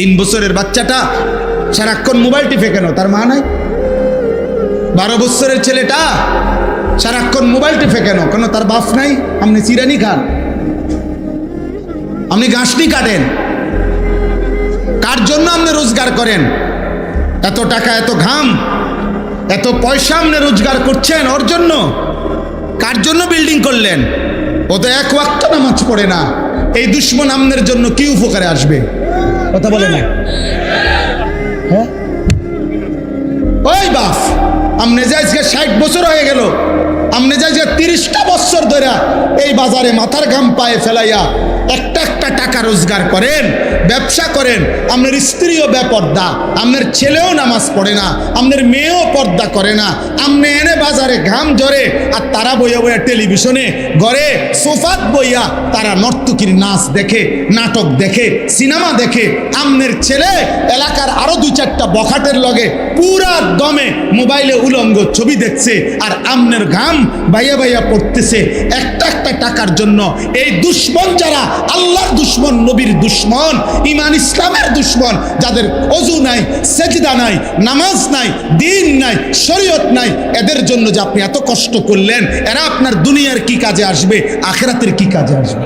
3 বছরের বাচ্চাটা সারাক্ষণ মোবাইল টিপে কেন? তার মা নাই? 12 বছরের ছেলেটা সারাক্ষণ মোবাইল টিপে কেন? কেন তার বাপ নাই? আপনি চিরানি খান, আপনি গাছটি কাটেন, কার জন্য আপনি রোজগার করেন? এত টাকা, এত ঘাম, এত পয়সা আপনি রোজগার করছেন ওর জন্য? কার জন্য বিল্ডিং করলেন? ও তো এক ওয়াক্ত নামাজ পড়ে না। এই দুশ্মন আপনার জন্য কি উপকারে আসবে? কথা বলে না? হ্যাঁ, ওই বাপ, আপনি যে আজকে 60 বছর হয়ে গেল, আপনি যে আজকে 30টা বছর ধরে এই বাজারে মাথার ঘাম পায়ে ফেলাইয়া একটা একটা টাকা রোজগার করেন, ব্যবসা করেন, আপনার স্ত্রীও বেপর্দা, আপনার ছেলেও নামাজ পড়ে না, আপনার মেয়েও পর্দা করে না, আপনি এনে বাজারে ঘাম ঝরে আর তারা বইয়া বইয়া টেলিভিশনে ঘরে সোফাত বইয়া তারা নর্তকীর নাচ দেখে, নাটক দেখে, সিনেমা দেখে। আপনার ছেলে এলাকার আরো 2-4টা বখাটের লগে পুরা দমে মোবাইলে উলঙ্গ ছবি দেখছে, আর আপনার ঘাম বাইয়া বাইয়া পড়তেছে একটা একটা টাকার জন্য। এই দুশ্মন যারা, আল্লাহর দুশ্মন, নবীর দুশ্মন, ইমান ইসলামের দুশ্মন, যাদের ওযু নাই, সেজদা নাই, নামাজ নাই, দিন নাই, শরীয়ত নাই, এদের জন্য যে আপনি এত কষ্ট করলেন, এরা আপনার দুনিয়ার কি কাজে আসবে, আখিরাতের কি কাজে আসবে?